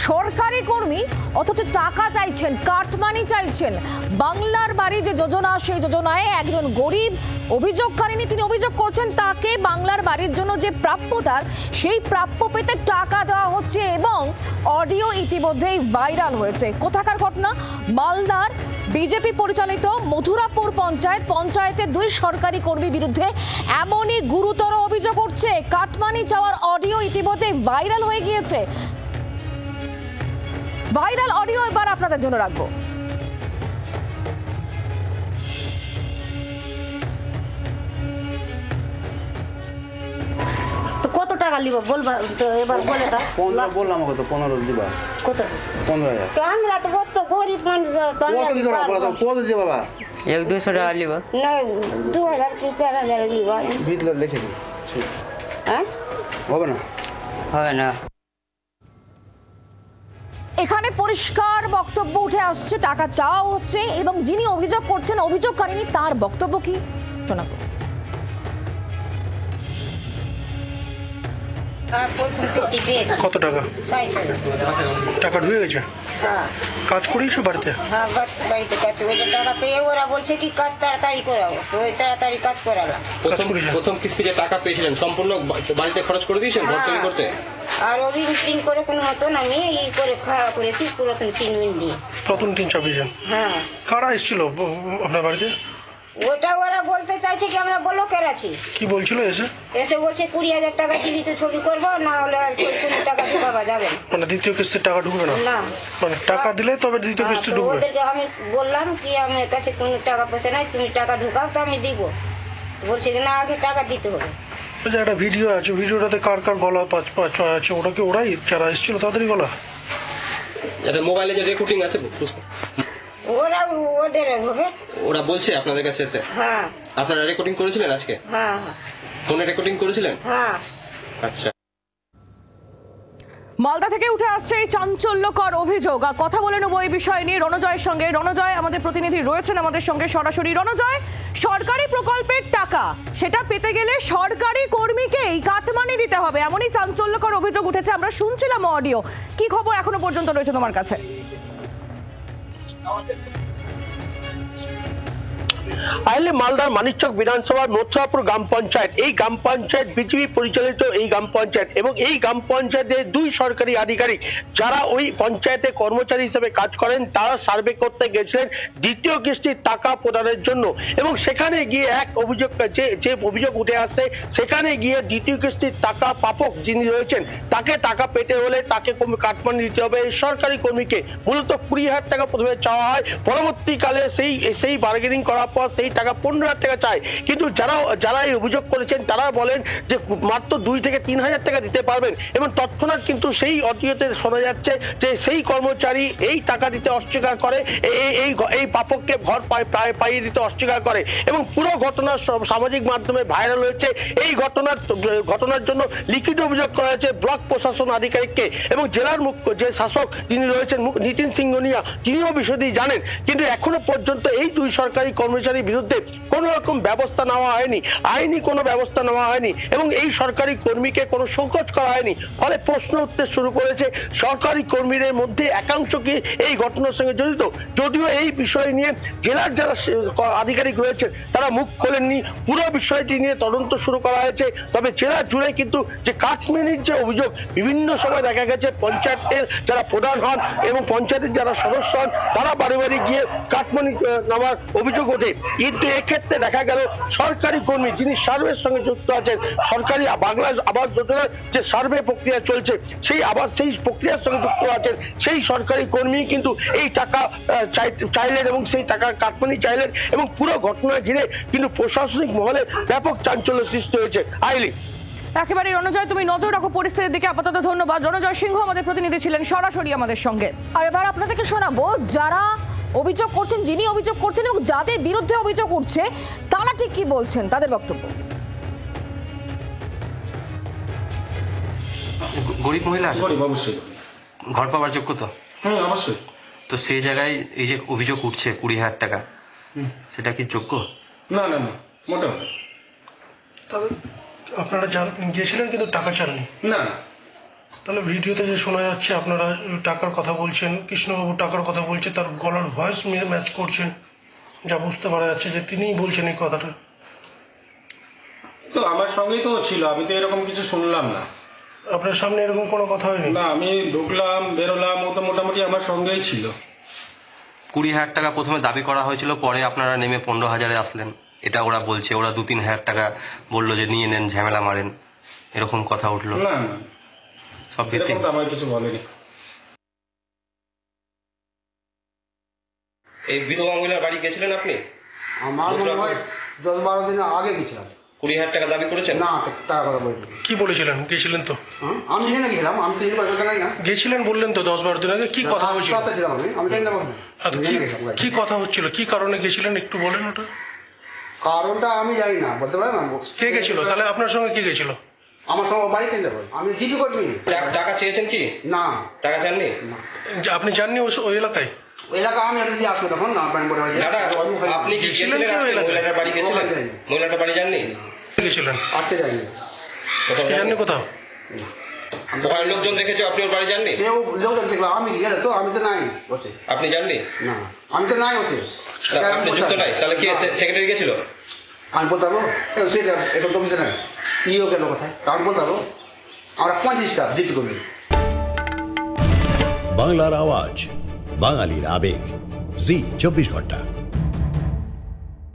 সরকারি কর্মী অথচ টাকা চাইছেন, কাটমানি চাইছেন। বাংলার বাড়ি যে যোজনা, সেই যোজনায় একজন গরিব অভিযোগকারিনী তিনি অভিযোগ করছেন তাকে বাংলার বাড়ির জন্য যে প্রাপ্য তার, সেই প্রাপ্য পেতে টাকা দেওয়া হচ্ছে এবং অডিও ইতিমধ্যেই ভাইরাল হয়েছে। কোথাকার ঘটনা? মালদার বিজেপি পরিচালিত মথুরাপুর পঞ্চায়েতের দুই সরকারি কর্মীর বিরুদ্ধে এমনই গুরুতর অভিযোগ উঠছে। কাটমানি চাওয়ার অডিও ইতিমধ্যেই ভাইরাল হয়ে গিয়েছে। ভাইরাল অডিও এবার আপনাদের জন্য রাখবো। তো কত টাকা লিব বলবা তো এবার বলে দাও। 15 বললাম কত 15 দিবা কত? 15000। তো আমরা তো কত গরিব মানুষ, তো কত দিবা বাবা? কত দিবা বাবা? 100-200 টাকা লিব না 2000 কি 4000 লিব ভিতরে লিখে দিই। ঠিক হ্যাঁ হবে না? হবে না। এখানে পরিষ্কার বক্তব্য উঠে আসছে, টাকা চাওয়া হচ্ছে এবং যিনি অভিযোগ করছেন অভিযোগকারিনী তার বক্তব্য কি শোনাবো। কত টাকা? টাকা ঢুকে গেছে? কাজ করিয়েছো বাড়িতে? হ্যাঁ বাড়িতে কাজ করে টাকা পেয়ে ওরা বলছে কি কাজ তাড়াতাড়ি করাবো, তো ওই তাড়াতাড়ি কাজ করালাম। প্রথম কিস্তি যে টাকা পেয়েছিলেন সম্পূর্ণ বাড়িতে খরচ করে দিয়েছেন ঘর তৈরি করতে? আর ওই টিন করে কোনো মতন আমি এই করে খাওয়া করেছি পুরাতন টিন দিয়ে। নতুন টিন চাপিয়েছেন? হ্যাঁ। কারা এসেছিল আপনার বাড়িতে? ওটা ওরা বলতে চাইছে কি আমরা ব্লকের আছি। কি বলছিল এসে? এসে বলছে 20000 টাকা টিভিতে ছবি করবো, না হলে আর কোনো টাকা ঢুকাবা যাবে না। মানে দ্বিতীয় কিস্তির টাকা ঢুকবে না? না, মানে টাকা দিলে তবে দ্বিতীয় কিস্তি ঢুকবে? ওদেরকে আমি বললাম কি আমার কাছে কোনো টাকা পয়সা নাই, তুমি টাকা ঢুকাও তো আমি দিব। বলছে যে না আগে টাকা দিতে হবে। একটা ভিডিও আছে, ভিডিওটাতে কার কার গলা আছে? ওটা কি ওরাই যারা এসেছিল তাদেরই গলা? এটা মোবাইলে যে রেকর্ডিং আছে ওরা ওদের হবে। ওরা বলছে আপনাদের কাছে এসে? হ্যাঁ। আপনারা রেকর্ডিং করেছিলেন আজকে? হ্যাঁ। ফোনে রেকর্ডিং করেছিলেন? হ্যাঁ। আচ্ছা। মালদা থেকে উঠে আসছে এই চাঞ্চল্যকর অভিযোগ। আর কথা বলে নেব এই বিষয় নিয়ে রণজয়ের সঙ্গে। রণজয় আমাদের প্রতিনিধি রয়েছেন আমাদের সঙ্গে সরাসরি। রণজয়, সরকারি প্রকল্পের টাকা সেটা পেতে গেলে সরকারি কর্মীকেই কাটমানি দিতে হবে, এমনই চাঞ্চল্যকর অভিযোগ উঠেছে। আমরা শুনছিলাম অডিও, কি খবর এখনো পর্যন্ত রয়েছে তোমার কাছে? আইলে মালদার মানিকচক বিধানসভার মথুরাপুর গ্রাম পঞ্চায়েত, এই গ্রাম পঞ্চায়েত বিজেপি পরিচালিত এই গ্রাম পঞ্চায়েত এবং এই গ্রাম পঞ্চায়েতের দুই সরকারি আধিকারিক যারা ওই পঞ্চায়েতে কর্মচারী হিসেবে কাজ করেন, তারা সার্ভে করতে গেছিলেন দ্বিতীয় কিস্তির টাকা প্রদানের জন্য এবং সেখানে গিয়ে এক অভিযোগ যে অভিযোগ উঠে আসছে, সেখানে গিয়ে দ্বিতীয় কিস্তির টাকা প্রাপক যিনি রয়েছেন তাকে টাকা পেতে হলে তাকে কাটমানি দিতে হবে এই সরকারি কর্মীকে। মূলত 20,000 টাকা প্রথমে চাওয়া হয়, পরবর্তীকালে সেই বার্গেনিং করার পর সেই টাকা 15,000 টাকা চায়। কিন্তু যারা এই অভিযোগ করেছেন তারা বলেন যে মাত্র 2 থেকে 3,000 টাকা দিতে পারবেন এবং তৎক্ষণাৎ কিন্তু সেই অডিওতে শোনা যাচ্ছে যে সেই কর্মচারী এই টাকা দিতে অস্বীকার করে, এই প্রাপককে ঘর পাইয়ে দিতে অস্বীকার করে এবং পুরো ঘটনা সামাজিক মাধ্যমে ভাইরাল হয়েছে। এই ঘটনার জন্য লিখিত অভিযোগ করা হয়েছে ব্লক প্রশাসন আধিকারিককে এবং জেলার মুখ্য যে শাসক যিনি রয়েছেন নিতিন সিংহনিয়া, তিনিও বিষয়টি জানেন। কিন্তু এখনো পর্যন্ত এই দুই সরকারি কর্মচারীর বিরুদ্ধে কোন রকম ব্যবস্থা নেওয়া হয়নি, আইনি কোনো ব্যবস্থা নেওয়া হয়নি এবং এই সরকারি কর্মীকে কোনো সংকোচ করা হয়নি। ফলে প্রশ্ন উঠতে শুরু করেছে সরকারি কর্মীদের মধ্যে একাংশ কি এই ঘটনার সঙ্গে জড়িত। যদিও এই বিষয় নিয়ে জেলার যারা আধিকারিক রয়েছেন তারা মুখ খোলেননি, পুরো বিষয়টি নিয়ে তদন্ত শুরু করা হয়েছে। তবে জেলা জুড়ে কিন্তু যে কাটমানির যে অভিযোগ বিভিন্ন সময় দেখা গেছে পঞ্চায়েতের যারা প্রধান হন এবং পঞ্চায়েতের যারা সদস্য হন তারা বাড়ি বাড়ি গিয়ে কাটমানি নেওয়ার অভিযোগ ওঠে। কিন্তু এক্ষেত্রে দেখা গেল সরকারি কর্মী যিনি সার্ভের সঙ্গে যুক্ত আছেন, সরকারি বাংলা আবাস যোজনার যে সার্ভে প্রক্রিয়া চলছে সেই প্রক্রিয়ার সঙ্গে যুক্ত আছেন সেই সরকারি কর্মী কিন্তু এই টাকা চাইলেন এবং সেই টাকা কাটমানি চাইলেন এবং পুরো ঘটনা ঘিরে কিন্তু প্রশাসনিক মহলে ব্যাপক চাঞ্চল্য সৃষ্টি হয়েছে। আইলি একেবারে রণজয়, তুমি নজর রাখো পরিস্থিতির দিকে। আপাতত ধন্যবাদ। রণজয় সিংহ আমাদের প্রতিনিধি ছিলেন সরাসরি আমাদের সঙ্গে। আর এবার আপনাদেরকে শোনাবো যারা অভিযোগ করছেন, যিনি অভিযোগ করছেন এবং যাদের বিরুদ্ধে অভিযোগ উঠছে তারা ঠিক কি বলছেন, তাদের বক্তব্য। গরিব মহিলা গরিব অবশ্যই ঘর পাওয়ার যোগ্য তো? হ্যাঁ অবশ্যই। তো সেই জায়গায় এই যে অভিযোগ উঠছে 20,000 টাকা, সেটা কি যোগ্য? না না না মোটেও না। তবে আপনারা গিয়েছিলেন কিন্তু টাকা চাননি? না তাহলে ভিডিওতে যে শোনা যাচ্ছে আপনারা টাকার কথা বলছেন, কৃষ্ণবাবু টাকার কথা বলছে, তার গলার ভয়েস ম্যাচ করছেন, যা বুঝতে পারা যাচ্ছে যে তিনিই বলছেন এই কথাটা। তো আমার সঙ্গেই তো ছিল, আমি তো এরকম কিছু শুনলাম না। আপনার সামনে এরকম কোনো কথা হয়নি? না, আমি ঢুকলাম বেরোলাম, ও তো মোটামুটি আমার সঙ্গেই ছিল। 20,000 টাকা প্রথমে দাবি করা হয়েছিল, পরে আপনারা নেমে 15,000-এ আসলেন, এটা ওরা বলছে। ওরা 2-3 হাজার টাকা বললো যে নিয়ে নেন, ঝামেলা মারেন, এরকম কথা উঠলো। না না, সব ভিত্তি এরকম তো আমার কিছু বলেনি। এই বিধবা মহিলার বাড়ি গেছিলেন আপনি? আমার মনে হয় 10-12 দিন আগে গেছিলাম। 20,000 টাকা দাবি করেছেন? না, টাকা কথা বলিনি। কি বলেছিলেন? গেছিলেন তো? আমি জেনে গেছিলাম, আমি তো জানি না। গেছিলেন বললেন তো 10-12 দিন আগে। কি কথা হয়েছিল? ছিলাম আমি জানি না। কি কথা হচ্ছিল, কি কারণে গেছিলেন একটু বলেন ওটা। কারণটা আমি জানি না, বলতে পারি না। কে গেছিল তাহলে? আপনার সঙ্গে কে গেছিল? আমার সঙ্গে বাড়িতে যাবো, আমি জিপি কর্মী। টাকা চেয়েছেন কি? না, টাকা চাননি? আপনি জাননি ওই এলাকায়? ওই এলাকা আমি একটা দিয়ে আসবো তখন না। আপনি কি গেছিলেন? মহিলাটার বাড়ি গেছিলেন? মহিলাটার বাড়ি যাননি? গেছিলেন? আটকে যায়নি। জাননি কোথাও? ওখানে লোকজন দেখেছে, আপনি ওর বাড়ি যাননি? লোকজন দেখবে, আমি গেলে তো আমি তো নাই ওতে। আপনি জাননি? না, আমি তো নাই ওতে। আপনি যুক্ত নাই? তাহলে কে সেক্রেটারি গেছিল? আমি বলতে পারবো সেটা, এখন তো বুঝতে নাই ইও গেল কোথায়, আমি বলতে পারবো। আমরা 25টা জিপি কর্মী। বাংলার আওয়াজ, বাঙালির আবেগ, জি 24 ঘন্টা।